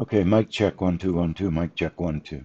Okay, mic check 1 2 1 2. Mic check 1 2.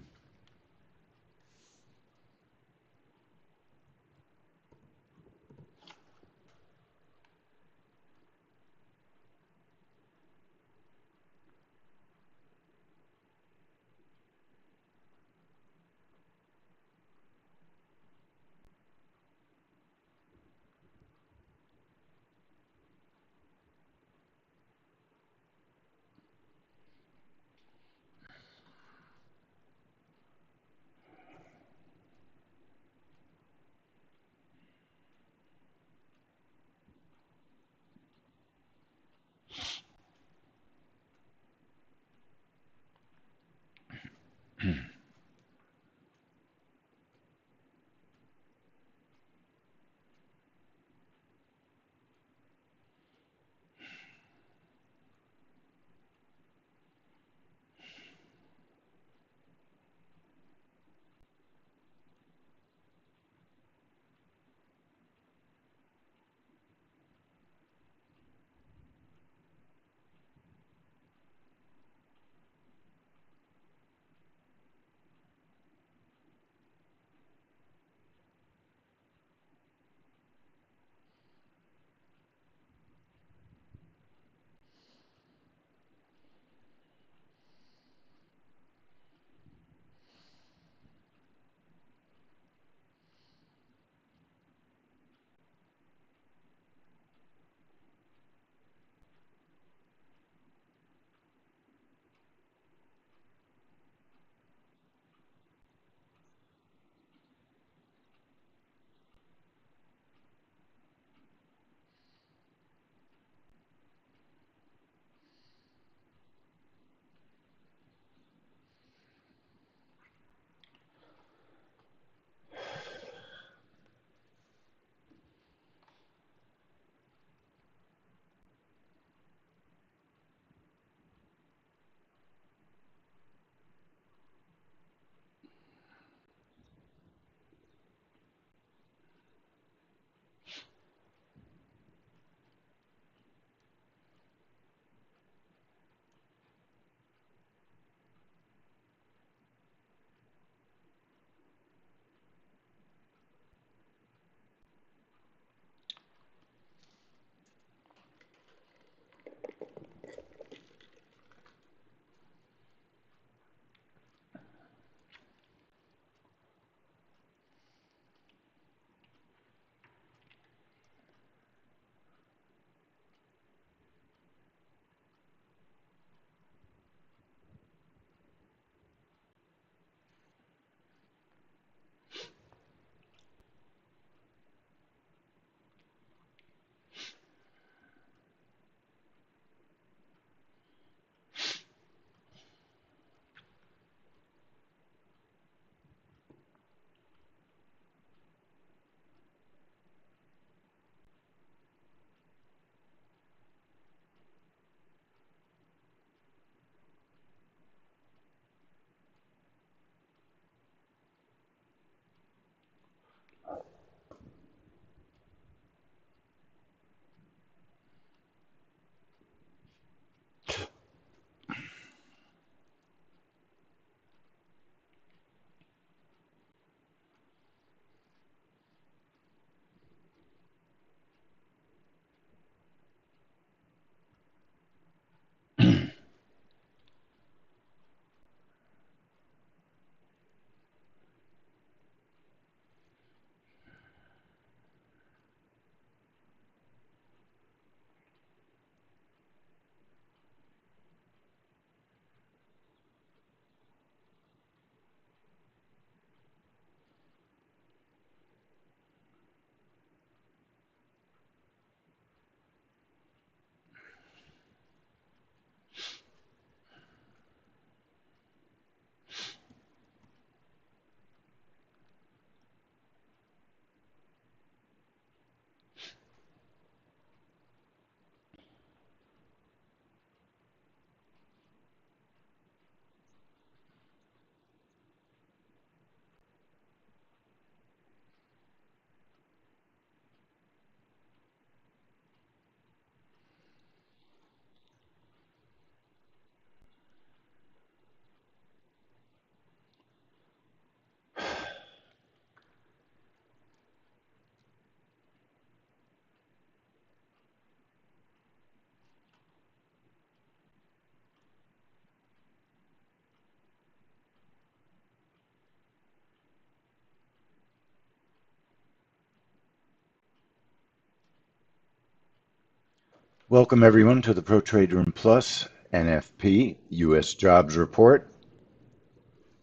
Welcome everyone to the Pro Trade Room Plus NFP US Jobs Report.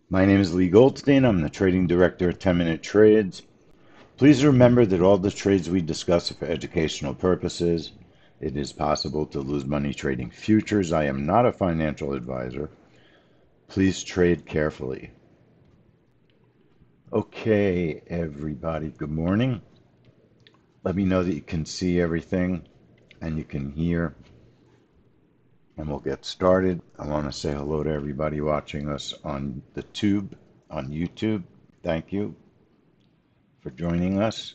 My name is Lee Goldstein. I'm the Trading Director at 10 Minute Trades. Please remember that all the trades we discuss are for educational purposes. It is possible to lose money trading futures. I am not a financial advisor. Please trade carefully. Okay, everybody, good morning. Let me know that you can see everything and you can hear, and we'll get started. I want to say hello to everybody watching us on the tube, on YouTube. Thank you for joining us.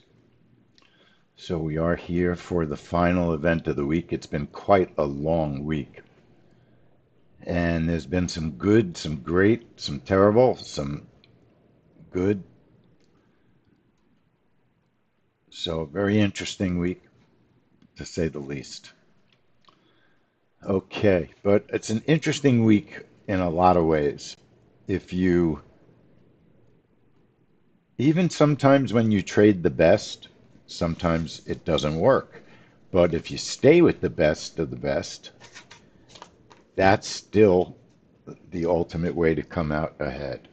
So we are here for the final event of the week. It's been quite a long week. And there's been some good, some great, some terrible, some good. So a very interesting week, to say the least. Okay, but it's an interesting week in a lot of ways. If you, even sometimes when you trade the best, sometimes it doesn't work. But if you stay with the best of the best, that's still the ultimate way to come out ahead.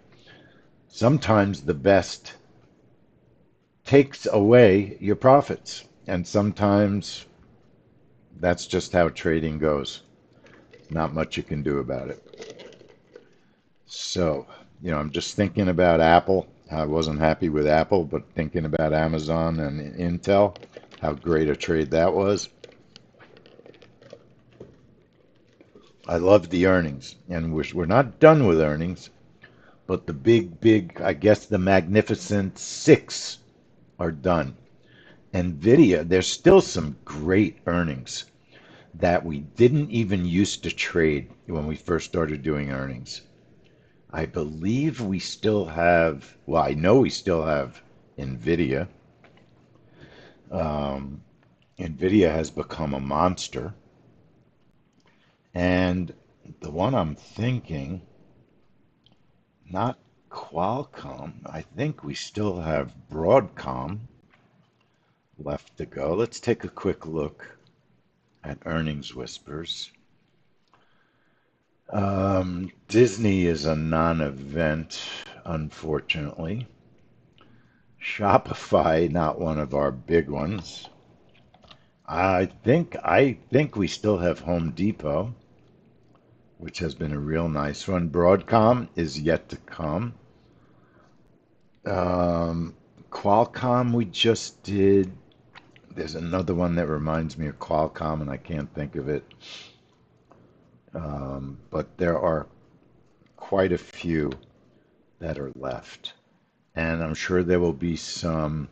Sometimes the best takes away your profits, and sometimes that's just how trading goes. Not much you can do about it. So, I'm just thinking about Apple. I wasn't happy with Apple, but thinking about Amazon and Intel, how great a trade that was. I love the earnings, and we're not done with earnings, but the big, I guess the magnificent six are done. NVIDIA, there's still some great earnings that we didn't even used to trade when we first started doing earnings. I believe we still have, well, I know we still have NVIDIA. Um, NVIDIA has become a monster. And the one I'm thinking, not Qualcomm, I think we still have Broadcom left to go. Let's take a quick look at earnings whispers. Disney is a non-event, unfortunately. Shopify, not one of our big ones. I think we still have Home Depot, which has been a real nice one. Broadcom is yet to come. Um, Qualcomm we just did. There's another one that reminds me of Qualcomm, and I can't think of it. But there are quite a few that are left. And I'm sure there will be some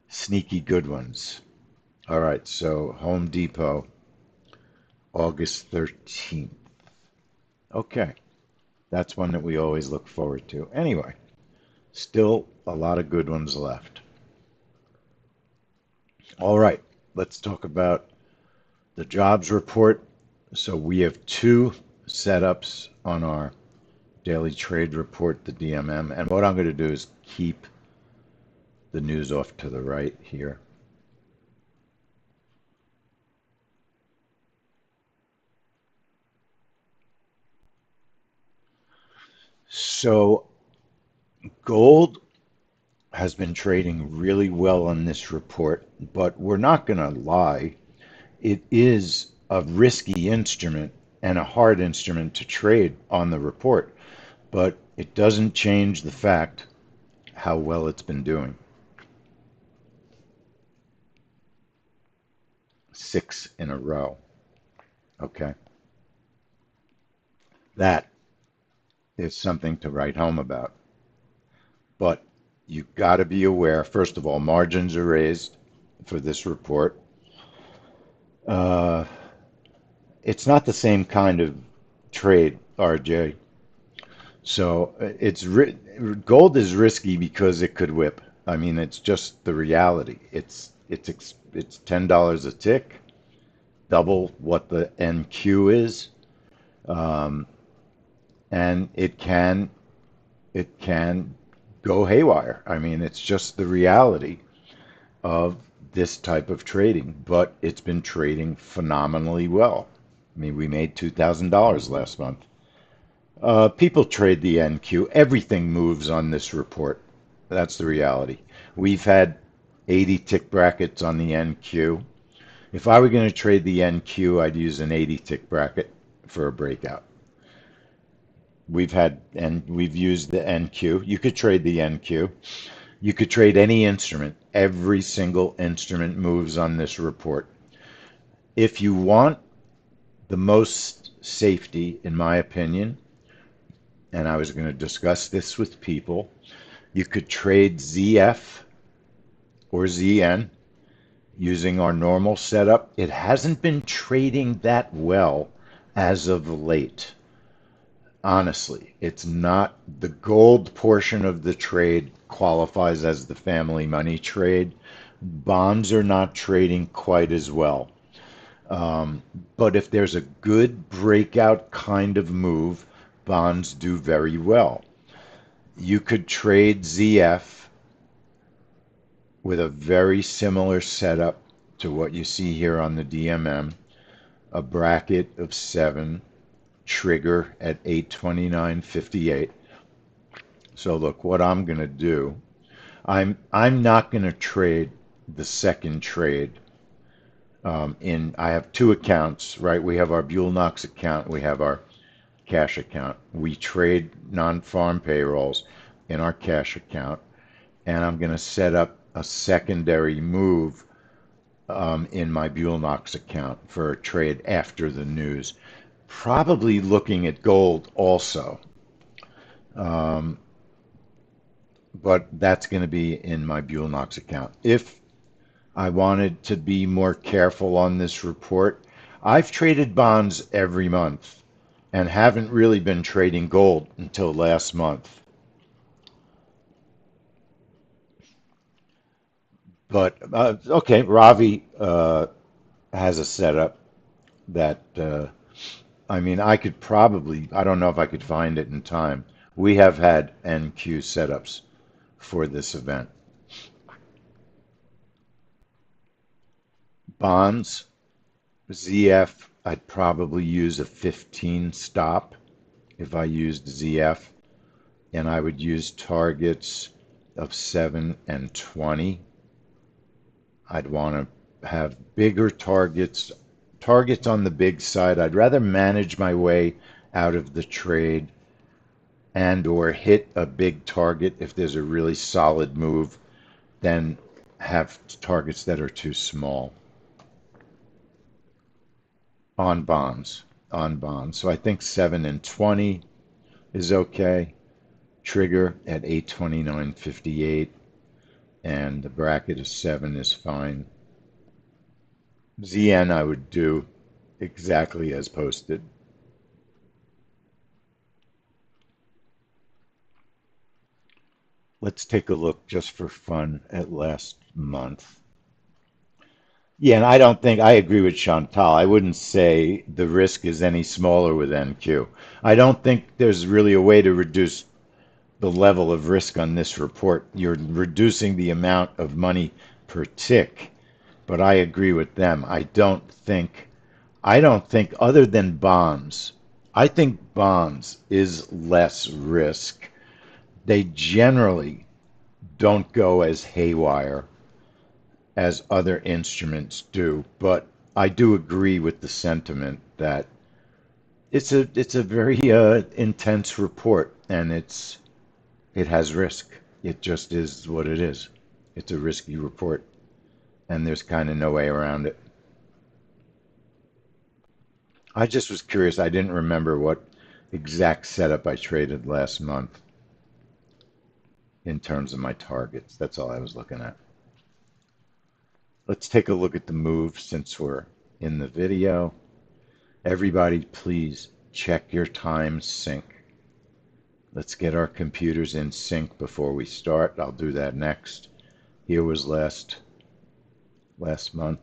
sneaky good ones. All right, so Home Depot, August 13th. Okay, that's one that we always look forward to. Anyway, still a lot of good ones left. All right, let's talk about the jobs report. So we have two setups on our daily trade report, the DMM. And what I'm going to do is keep the news off to the right here. So gold has been trading really well on this report, but we're not going to lie. It is a risky instrument and a hard instrument to trade on the report, but it doesn't change the fact how well it's been doing. 6 in a row. Okay. That is something to write home about. But you've got to be aware, first of all, margins are raised for this report. Uh, it's not the same kind of trade, RJ. So gold is risky because it could whip. I mean, it's just the reality. It's $10 a tick, double what the NQ is, um, and it can go haywire. I mean, it's just the reality. of this type of trading, but it's been trading phenomenally well. I mean, we made $2,000 last month. People trade the NQ. Everything moves on this report. That's the reality. We've had 80 tick brackets on the NQ. If I were going to trade the NQ, I'd use an 80 tick bracket for a breakout. We've used the NQ. You could trade the NQ. You could trade any instrument. Every single instrument moves on this report. If you want the most safety, in my opinion, and I was going to discuss this with people, you could trade ZF or ZN using our normal setup. It hasn't been trading that well as of late. Honestly, it's not. The gold portion of the trade qualifies as the family money trade. Bonds are not trading quite as well. Um, but if there's a good breakout kind of move, bonds do very well. You could trade ZF with a very similar setup to what you see here on the DMM, a bracket of 7, trigger at 829.58. So look, what I'm going to do, I'm not going to trade the second trade. I have two accounts, right? We have our Buell Knox account, we have our cash account. We trade non-farm payrolls in our cash account, and I'm going to set up a secondary move in my Buell Knox account for a trade after the news. Probably looking at gold also, um, but that's going to be in my Buell Knox account. If I wanted to be more careful on this report, I've traded bonds every month and haven't really been trading gold until last month. But okay, Ravi has a setup that I mean, I could probably, I don't know if I could find it in time. We have had NQ setups for this event. Bonds, ZF, I'd probably use a 15 stop if I used ZF, and I would use targets of 7 and 20. I'd want to have bigger targets, targets on the big side. I'd rather manage my way out of the trade and or hit a big target if there's a really solid move than have targets that are too small on bonds. On bonds. So I think 7 and 20 is okay. Trigger at 829.58 and the bracket of 7 is fine. ZN I would do exactly as posted. Let's take a look just for fun at last month. Yeah, and I don't think I agree with Chantal. I wouldn't say the risk is any smaller with NQ. I don't think there's really a way to reduce the level of risk on this report. You're reducing the amount of money per tick, but I agree with them. I don't think other than bonds, I think bonds is less risk. They generally don't go as haywire as other instruments do, but I do agree with the sentiment that it's a very intense report and it has risk. It just is what it is. It's a risky report and there's kind of no way around it. I just was curious. I didn't remember what exact setup I traded last month in terms of my targets. That's all I was looking at. Let's take a look at the move since we're in the video. Everybody, please check your time sync. Let's get our computers in sync before we start. I'll do that next. Here was last month.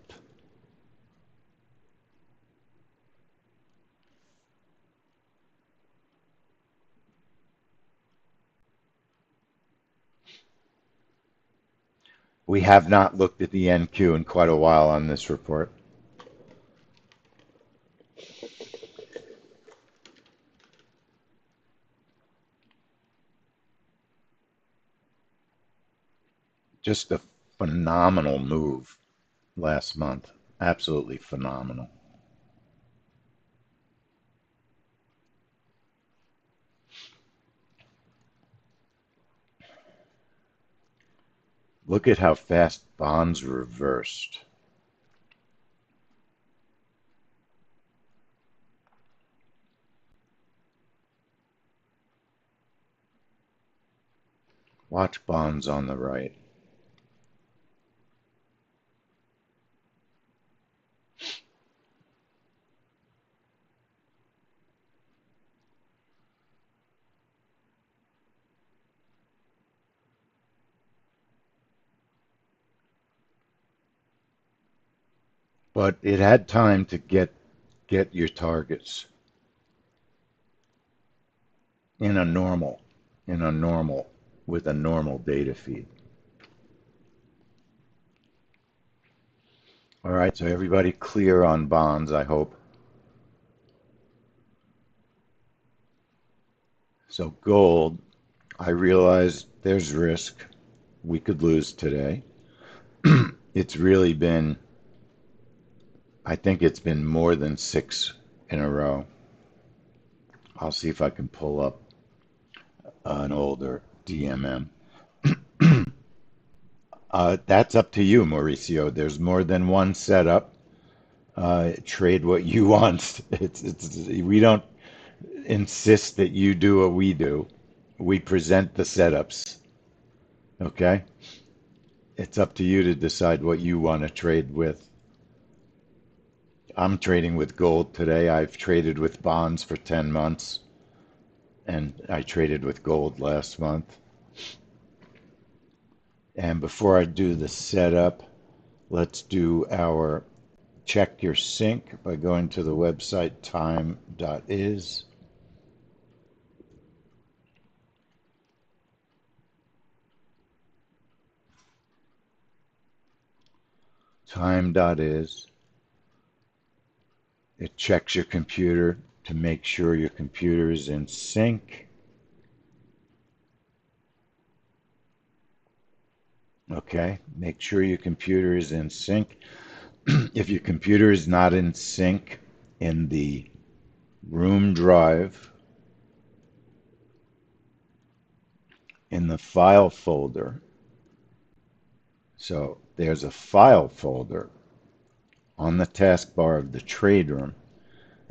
We have not looked at the NQ in quite a while on this report. Just a phenomenal move last month. Absolutely phenomenal. Look at how fast bonds reversed. Watch bonds on the right. But it had time to get your targets in a normal, in a normal, with a normal data feed. All right, so everybody clear on bonds, I hope. So gold, I realize there's risk. We could lose today. It's really been, I think it's been more than 6 in a row. I'll see if I can pull up an older DMM. That's up to you, Mauricio. There's more than one setup. Trade what you want. We don't insist that you do what we do. We present the setups. Okay? It's up to you to decide what you want to trade with. I'm trading with gold today. I've traded with bonds for 10 months, and I traded with gold last month. And before I do the setup, let's do our check your sync by going to the website time.is. Time.is. It checks your computer to make sure your computer is in sync. Okay, make sure your computer is in sync. If your computer is not in sync in the room drive, in the file folder, so there's a file folder on the taskbar of the trade room,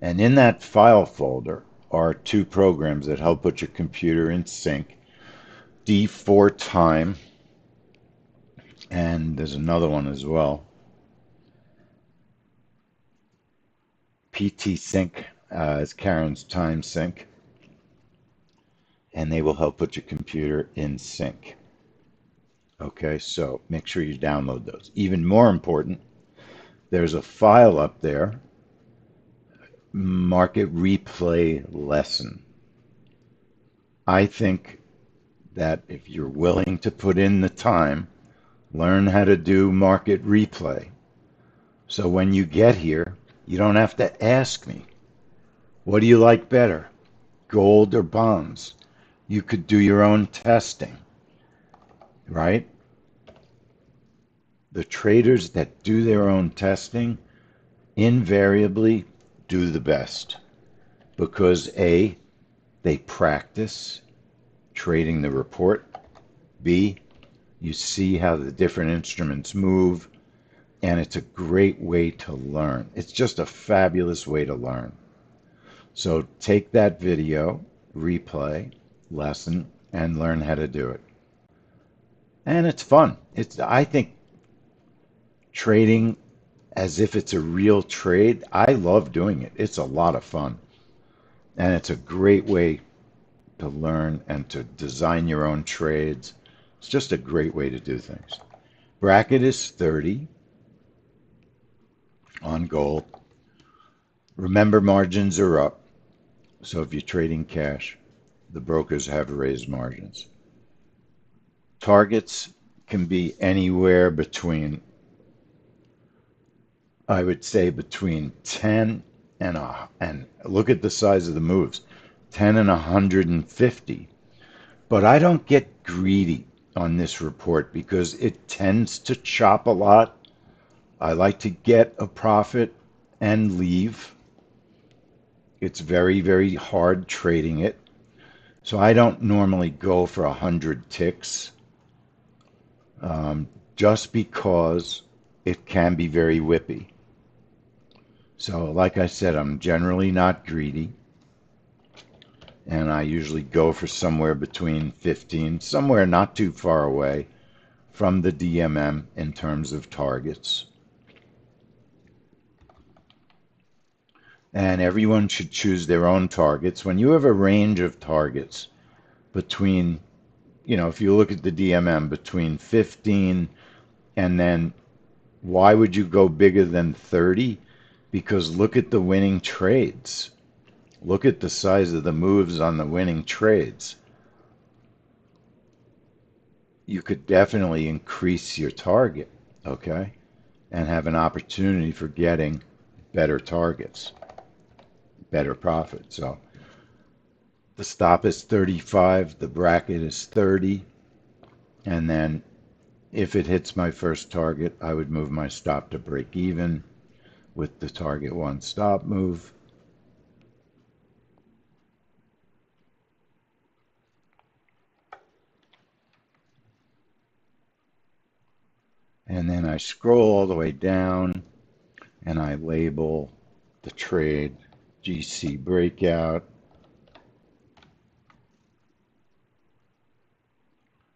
and in that file folder are 2 programs that help put your computer in sync. D4 Time, and there's another one as well. PT Sync is Karen's Time Sync, and they will help put your computer in sync. Okay, so make sure you download those. Even more important, there's a file up there, Market Replay Lesson. I think that if you're willing to put in the time, learn how to do market replay. So when you get here, you don't have to ask me, what do you like better, gold or bonds? You could do your own testing, right? The traders that do their own testing invariably do the best because A, they practice trading the report. B, you see how the different instruments move, and it's a great way to learn. It's just a fabulous way to learn. So take that video, replay, lesson, and learn how to do it. And it's fun. I think trading as if it's a real trade, I love doing it. It's a lot of fun. And it's a great way to learn and to design your own trades. It's just a great way to do things. Bracket is 30 on gold. Remember, margins are up. So if you're trading cash, the brokers have raised margins. Targets can be anywhere between, I would say between 10 and look at the size of the moves, 10 and 150. But I don't get greedy on this report because it tends to chop a lot. I like to get a profit and leave. It's very, very hard trading it. So I don't normally go for 100 ticks, just because it can be very whippy. So, like I said, I'm generally not greedy, and I usually go for somewhere between 15, somewhere not too far away from the DMM in terms of targets. And everyone should choose their own targets. When you have a range of targets between, if you look at the DMM between 15 and then why would you go bigger than 30? Because look at the winning trades. Look at the size of the moves on the winning trades. You could definitely increase your target, okay? And have an opportunity for getting better targets, better profit. So the stop is 35, the bracket is 30, and then if it hits my first target, I would move my stop to break even with the target one stop move. And then I scroll all the way down and I label the trade GC breakout,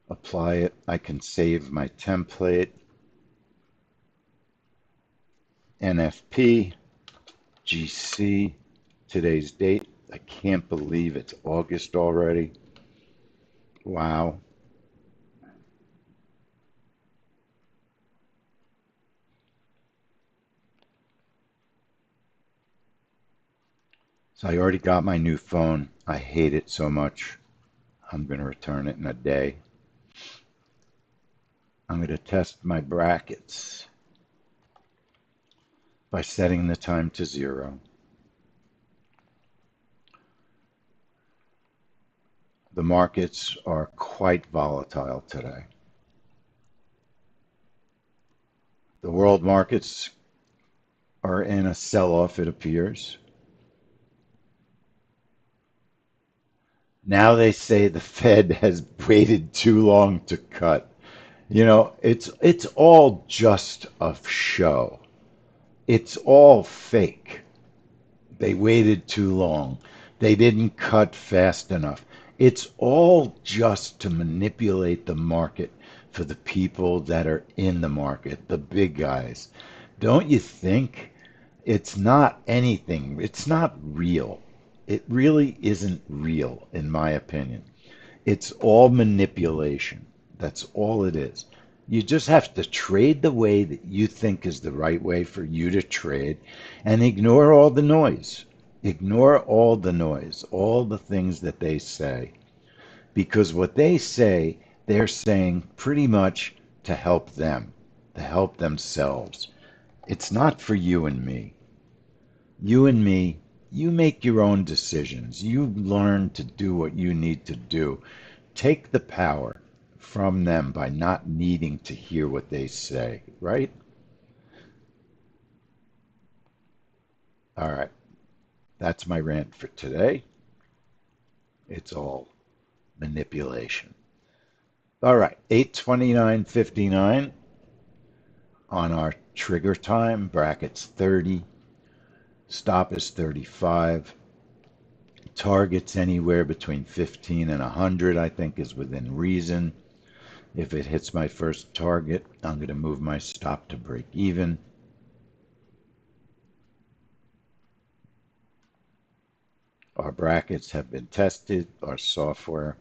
apply it. I can save my template, NFP, GC, today's date. I can't believe it's August already. Wow. So I already got my new phone. I hate it so much. I'm going to return it in a day. I'm going to test my brackets by setting the time to 0. The markets are quite volatile today. The world markets are in a sell-off, it appears. Now they say the Fed has waited too long to cut. It's all just a show. It's all fake. They waited too long. They didn't cut fast enough. It's all just to manipulate the market for the people that are in the market, the big guys. Don't you think? It's not anything. It's not real. It really isn't real, in my opinion. It's all manipulation. That's all it is. You just have to trade the way that you think is the right way for you to trade and ignore all the noise. Ignore all the noise, all the things that they say. Because what they say, they're saying pretty much to help them, to help themselves. It's not for you and me. You and me, you make your own decisions. You learn to do what you need to do. Take the power from them by not needing to hear what they say, right? All right, that's my rant for today. It's all manipulation. All right, 8:29:59 on our trigger time. Brackets 30. Stop is 35. Targets anywhere between 15 and 100, I think, is within reason. If it hits my first target, I'm going to move my stop to break even. Our brackets have been tested. Our software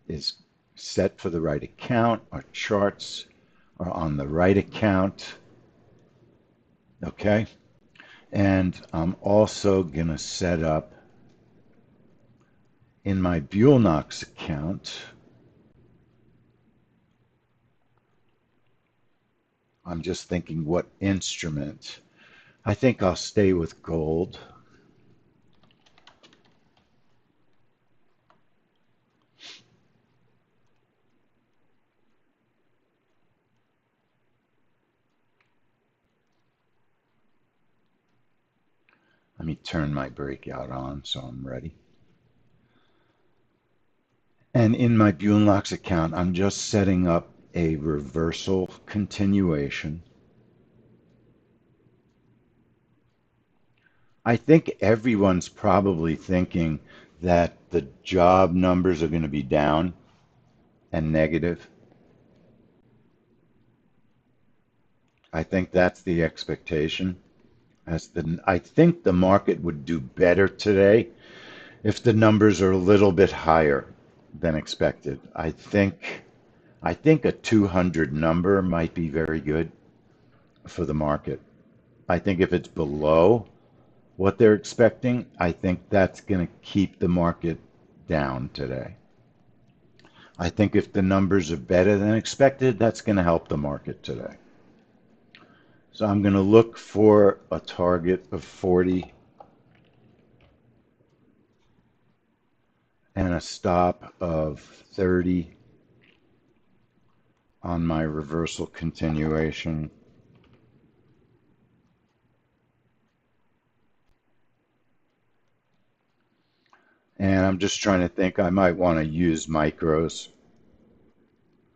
is set for the right account. Our charts are on the right account. Okay. And I'm also going to set up in my Buellnox account I'm just thinking what instrument. I think I'll stay with gold. Let me turn my breakout on so I'm ready. And in my Buenlocks account, I'm just setting up a reversal continuation. I think everyone's probably thinking that the job numbers are going to be down and negative. I think that's the expectation. I think the market would do better today if the numbers are a little bit higher than expected. I think a 200 number might be very good for the market. I think if it's below what they're expecting, I think that's going to keep the market down today. I think if the numbers are better than expected, that's going to help the market today. So I'm going to look for a target of 40 and a stop of 30 on my reversal continuation. And I'm just trying to think, I might want to use micros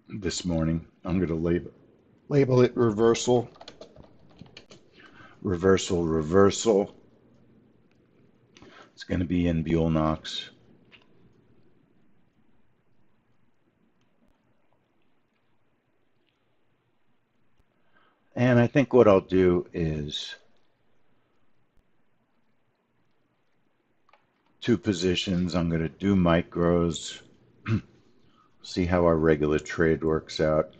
this morning. I'm going to label it reversal, reversal, reversal. It's going to be in Buell-Knox. And I think what I'll do is two positions. I'm going to do micros, see how our regular trade works out.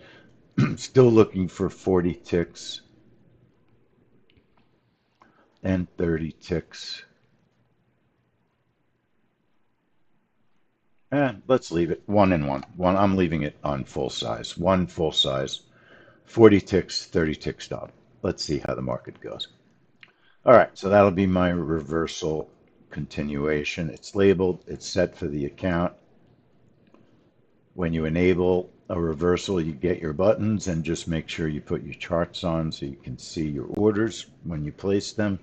Still looking for 40 ticks and 30 ticks. Let's leave it one and one. One, I'm leaving it on full size. One full size, 40 ticks, 30 tick stop. Let's see how the market goes. All right, so that'll be my reversal continuation. It's labeled, it's set for the account. When you enable a reversal, you get your buttons and just make sure you put your charts on so you can see your orders when you place them.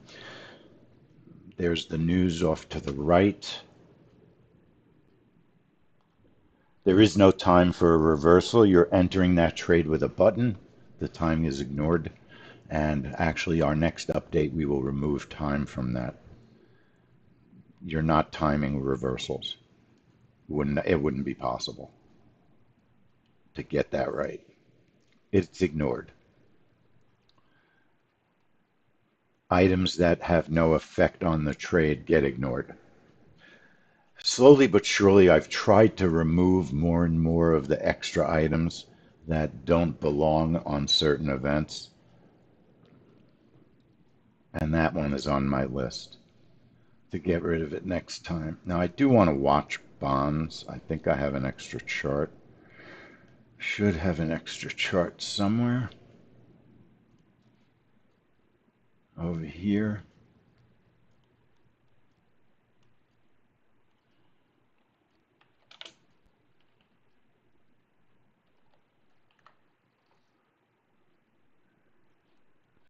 There's the news off to the right. There is no time for a reversal. You're entering that trade with a button. The time is ignored. And actually, our next update, we will remove time from that. You're not timing reversals. It wouldn't be possible to get that right. It's ignored. Items that have no effect on the trade get ignored. Slowly but surely, I've tried to remove more and more of the extra items that don't belong on certain events. And that one is on my list to get rid of it next time. Now, I do want to watch bonds. I think I have an extra chart. Should have an extra chart somewhere. Over here.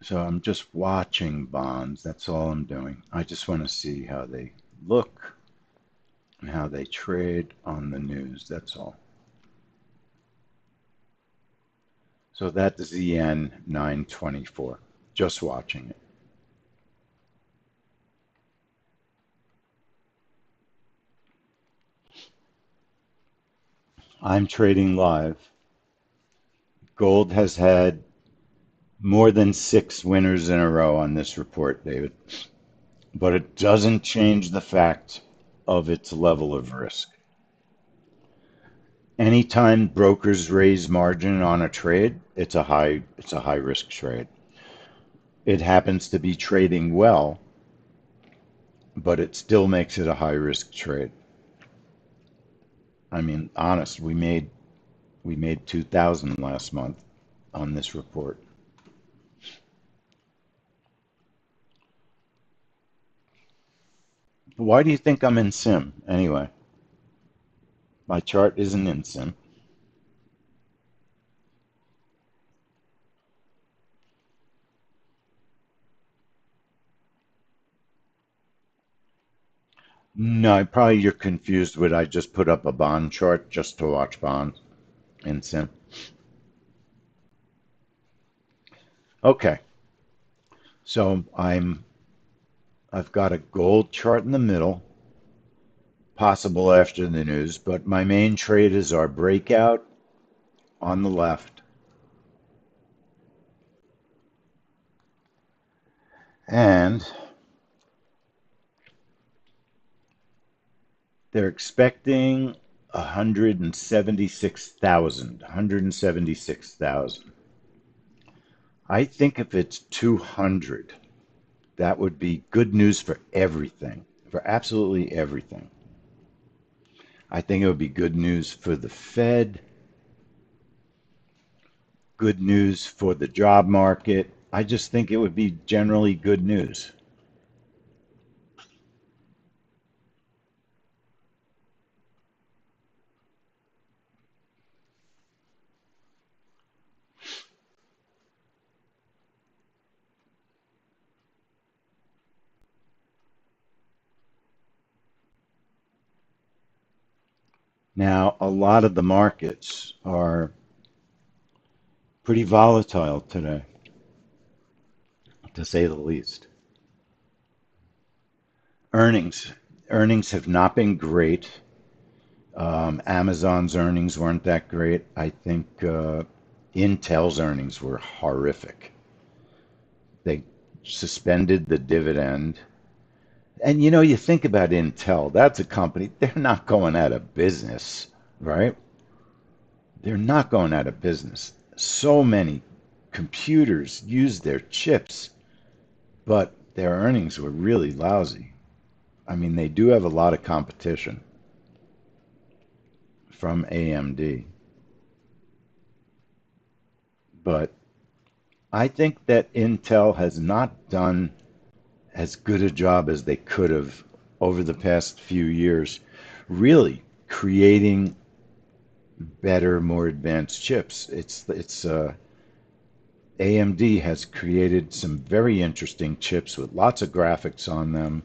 So I'm just watching bonds. That's all I'm doing. I just want to see how they look and how they trade on the news. That's all. So that's ZN 924. Just watching it. I'm trading live. Gold has had more than 6 winners in a row on this report, David. But it doesn't change the fact of its level of risk. Anytime brokers raise margin on a trade, it's a high risk trade. It happens to be trading well, but it still makes it a high risk trade. I mean, honest, we made 2,000 last month on this report. Why do you think I'm in sim anyway? My chart isn't in sim. No, probably you're confused with I just put up a bond chart just to watch bonds in sim. Okay, so I've got a gold chart in the middle, possible after the news, but my main trade is our breakout on the left, and they're expecting 176,000. 176,000. I think if it's 200, that would be good news for everything, for absolutely everything. I think it would be good news for the Fed, good news for the job market. I just think it would be generally good news. Now, a lot of the markets are pretty volatile today, to say the least. Earnings. Earnings have not been great. Amazon's earnings weren't that great. I think Intel's earnings were horrific. They suspended the dividend. And you think about Intel, that's a company, they're not going out of business, right? They're not going out of business. So many computers use their chips, but their earnings were really lousy. I mean, they do have a lot of competition from AMD, but I think that Intel has not done as good a job as they could have over the past few years, really creating better, more advanced chips. It's AMD has created some very interesting chips with lots of graphics on them,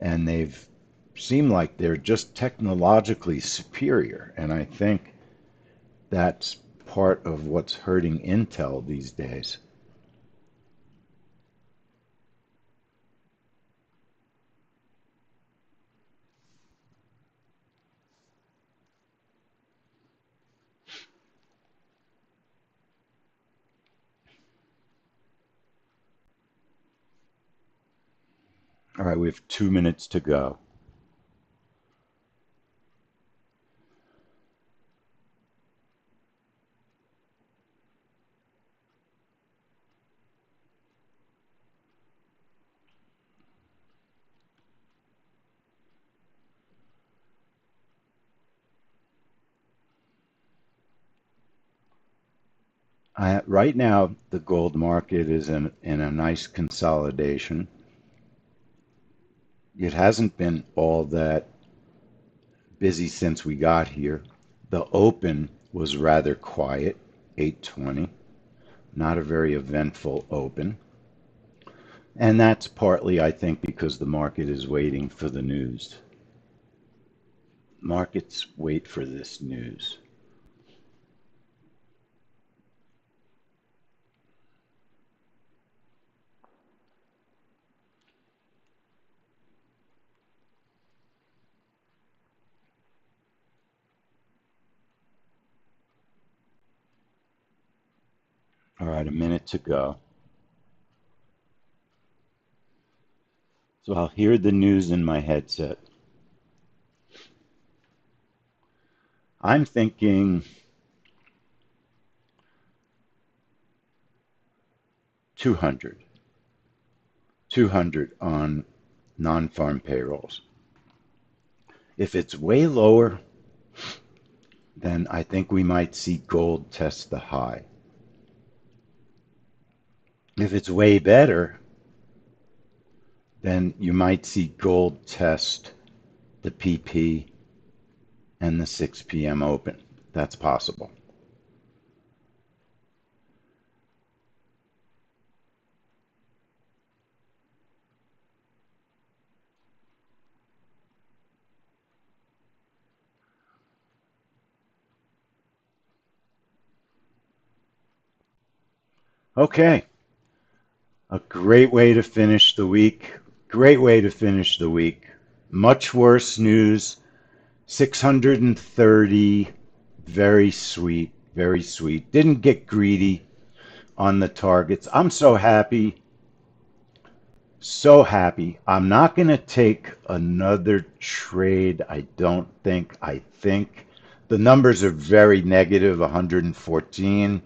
and they've seemed like they're just technologically superior. And I think that's part of what's hurting Intel these days. All right, we have 2 minutes to go. Right now, the gold market is in a nice consolidation. It hasn't been all that busy since we got here. The open was rather quiet, 820, not a very eventful open. And that's partly, I think, because the market is waiting for the news. Markets wait for this news. All right, a minute to go. So I'll hear the news in my headset. I'm thinking 200, 200 on non-farm payrolls. If it's way lower, then I think we might see gold test the high. If it's way better, then you might see gold test the PP and the 6 p.m. open. That's possible. Okay, a great way to finish the week. Great way to finish the week. Much worse news. 630. Very sweet. Very sweet. Didn't get greedy on the targets. I'm so happy. So happy. I'm not going to take another trade. I don't think. I think the numbers are very negative, 114.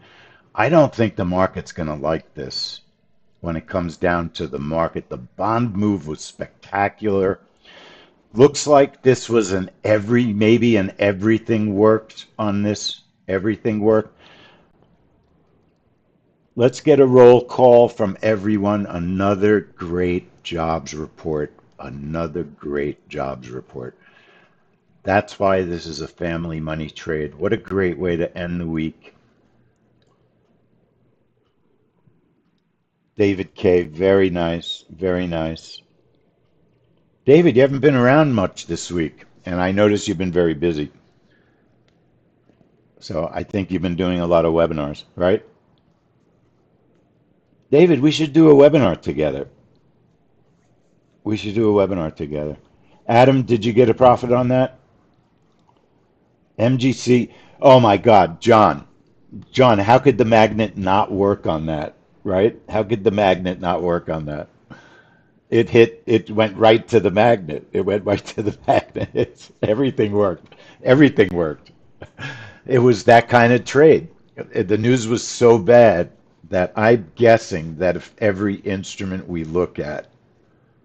I don't think the market's going to like this when it comes down to the market. The bond move was spectacular. Looks like this was maybe an everything worked on this. Everything worked. Let's get a roll call from everyone. Another great jobs report. Another great jobs report. That's why this is a family money trade. What a great way to end the week. David K, very nice, very nice. David, you haven't been around much this week, and I notice you've been very busy. So I think you've been doing a lot of webinars, right? David, we should do a webinar together. We should do a webinar together. Adam, did you get a profit on that? MGC. Oh my God, John. John, how could the magnet not work on that? Right? How could the magnet not work on that? It went right to the magnet. It went right to the magnet. Everything worked. Everything worked. It was that kind of trade. The news was so bad that I'm guessing that if every instrument we look at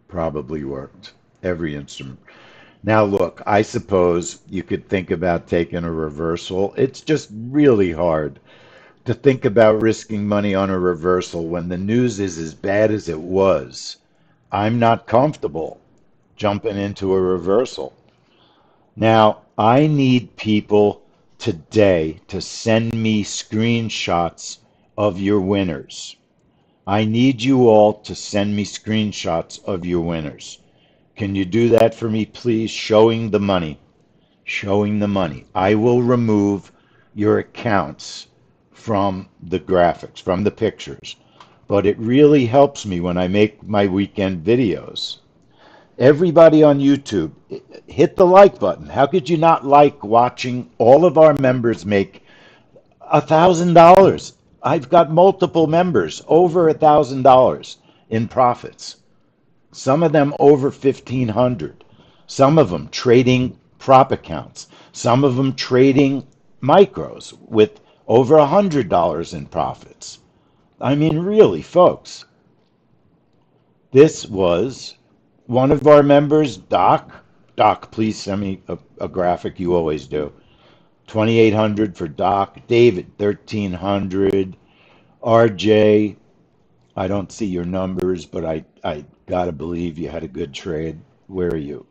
probably worked. Every instrument. Now, look, I suppose you could think about taking a reversal. It's just really hard to think about risking money on a reversal when the news is as bad as it was. I'm not comfortable jumping into a reversal. Now, I need people today to send me screenshots of your winners. I need you all to send me screenshots of your winners. Can you do that for me, please? Showing the money. Showing the money. I will remove your accounts from the graphics, from the pictures. But it really helps me when I make my weekend videos. Everybody on YouTube, hit the like button. How could you not like watching all of our members make $1,000? I've got multiple members, over $1,000 in profits. Some of them over 1,500. Some of them trading prop accounts. Some of them trading micros with over $100 in profits. I mean, really, folks, this was one of our members, Doc. Doc, please send me a graphic. You always do. 2,800 for Doc. David, 1,300. RJ, I don't see your numbers, but I gotta believe you had a good trade. Where are you?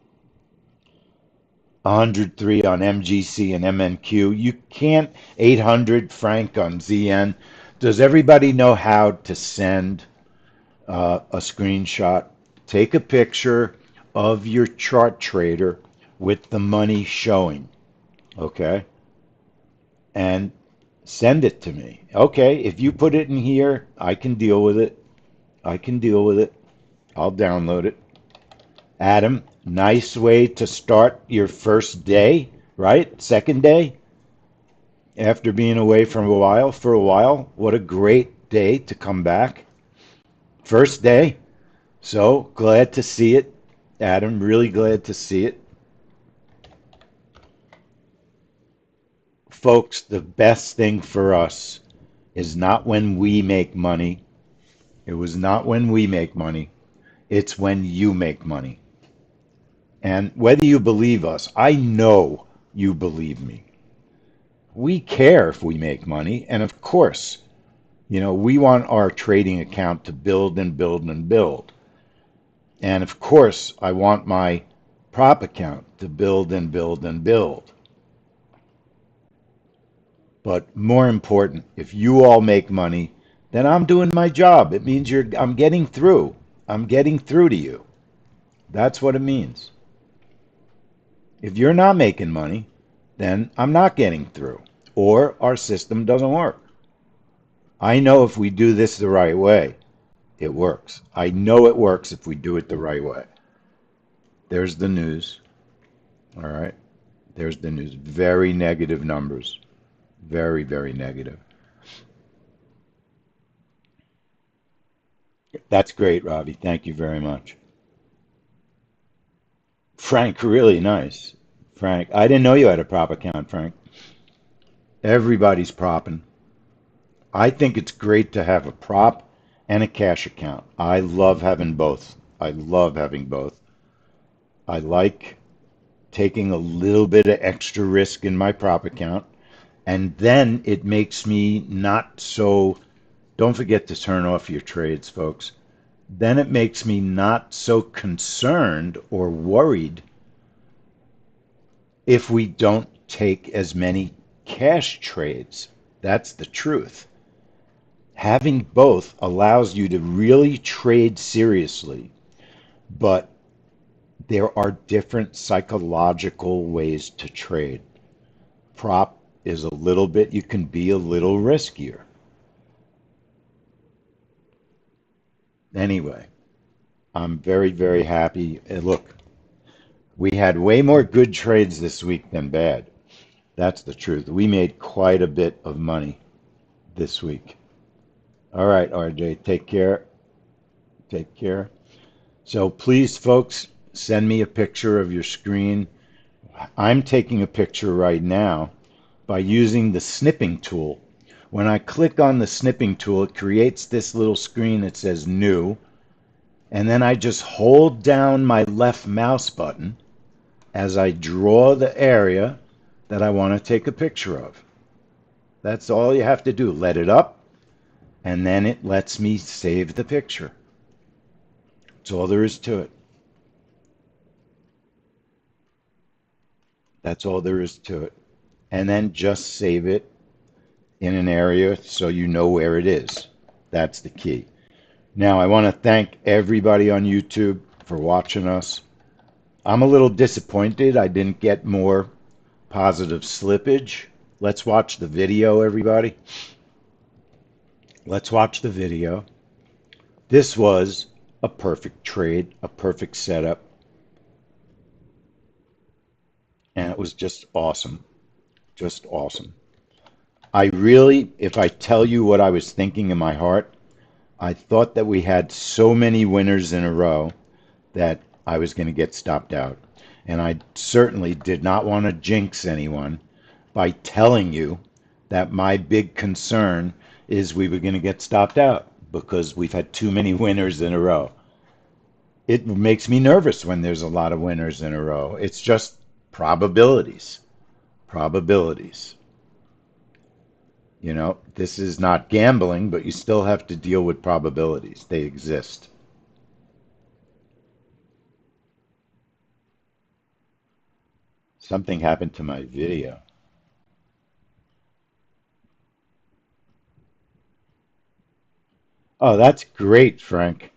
103 on MGC and MNQ. You can't. 800 Frank on ZN. Does everybody know how to send a screenshot? Take a picture of your chart trader with the money showing, okay? And send it to me. Okay, if you put it in here, I can deal with it. I can deal with it. I'll download it. Adam, nice way to start your first day, right? Second day after being away from a while for a while. What a great day to come back. First day. So glad to see it. Adam, really glad to see it. Folks, the best thing for us is not when we make money. It was not when we make money. It's when you make money. And whether you believe us, I know you believe me. We care if we make money. And of course, we want our trading account to build and build and build. And of course, I want my prop account to build and build and build. But more important, if you all make money, then I'm doing my job. It means I'm getting through. I'm getting through to you. That's what it means. If you're not making money, then I'm not getting through, or our system doesn't work. I know if we do this the right way, it works. I know it works if we do it the right way. There's the news. All right. There's the news. Very negative numbers. Very, very negative. That's great, Robbie. Thank you very much. Frank, really nice. Frank, I didn't know you had a prop account, Frank. Everybody's propping. I think it's great to have a prop and a cash account. I love having both. I love having both. I like taking a little bit of extra risk in my prop account, and then it makes me not so. Don't forget to turn off your trades, folks. Then it makes me not so concerned or worried if we don't take as many cash trades. That's the truth. Having both allows you to really trade seriously, but there are different psychological ways to trade. Prop is a little bit, you can be a little riskier. Anyway, I'm very, very happy. And look, we had way more good trades this week than bad. That's the truth. We made quite a bit of money this week. All right, RJ, take care. Take care. So please, folks, send me a picture of your screen. I'm taking a picture right now by using the snipping tool. When I click on the snipping tool, it creates this little screen that says new, and then I just hold down my left mouse button as I draw the area that I want to take a picture of. That's all you have to do. Let it up, and then it lets me save the picture. That's all there is to it. That's all there is to it. And then just save it in an area so you know where it is. That's the key. Now, I want to thank everybody on YouTube for watching us. I'm a little disappointed I didn't get more positive slippage. Let's watch the video, everybody. Let's watch the video. This was a perfect trade, a perfect setup, and it was just awesome. Just awesome. I really, if I tell you what I was thinking in my heart, I thought that we had so many winners in a row that I was going to get stopped out. And I certainly did not want to jinx anyone by telling you that my big concern is we were going to get stopped out because we've had too many winners in a row. It makes me nervous when there's a lot of winners in a row. It's just probabilities. Probabilities. You know, this is not gambling, but you still have to deal with probabilities. They exist. Something happened to my video. Oh, that's great, Frank.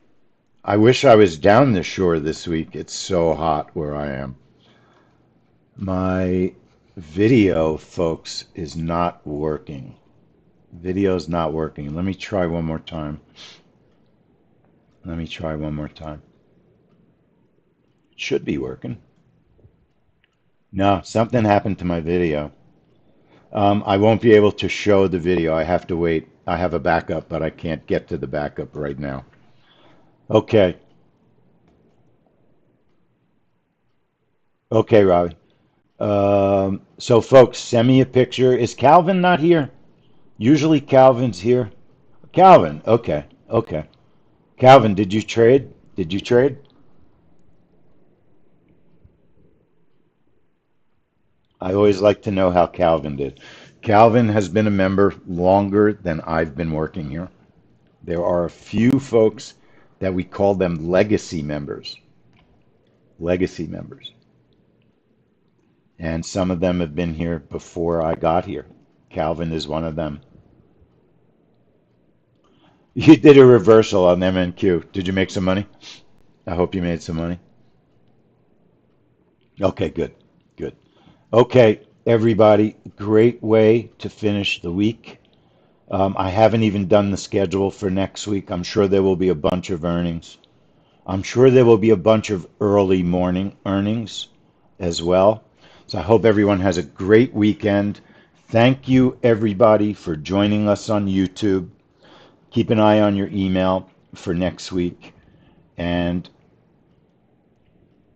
I wish I was down the shore this week. It's so hot where I am. My video, folks, is not working. Video's not working. Let me try one more time. Let me try one more time. It should be working. No, something happened to my video. I won't be able to show the video. I have to wait. I have a backup, but I can't get to the backup right now. Okay. Okay, Robbie. So, folks, send me a picture. Is Calvin not here? Usually Calvin's here. Calvin, okay, okay. Calvin, did you trade? Did you trade? I always like to know how Calvin did. Calvin has been a member longer than I've been working here. There are a few folks that we call them legacy members. Legacy members. And some of them have been here before I got here. Calvin is one of them. You did a reversal on MNQ. Did you make some money? I hope you made some money. Okay, good. Good. Okay, everybody, great way to finish the week. I haven't even done the schedule for next week. I'm sure there will be a bunch of earnings. I'm sure there will be a bunch of early morning earnings as well. So I hope everyone has a great weekend. Thank you, everybody, for joining us on YouTube. Keep an eye on your email for next week. And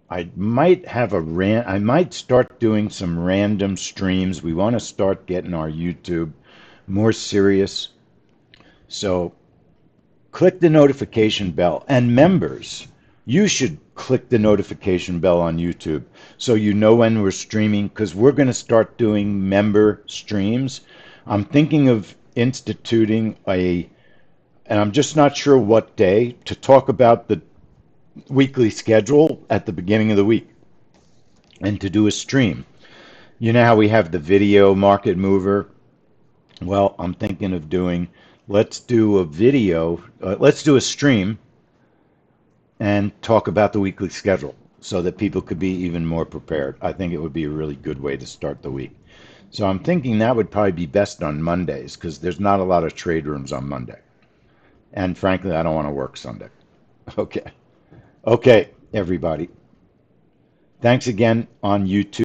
I might start doing some random streams. We want to start getting our YouTube more serious. So click the notification bell. And members, you should click the notification bell on YouTube so you know when we're streaming, because we're going to start doing member streams. I'm thinking of instituting and I'm just not sure what day, to talk about the weekly schedule at the beginning of the week and to do a stream. You know how we have the video market mover? Well, I'm thinking of let's do a video, let's do a stream and talk about the weekly schedule so that people could be even more prepared. I think it would be a really good way to start the week. So I'm thinking that would probably be best on Mondays because there's not a lot of trade rooms on Monday. And frankly, I don't want to work Sunday. Okay. Okay, everybody. Thanks again on YouTube.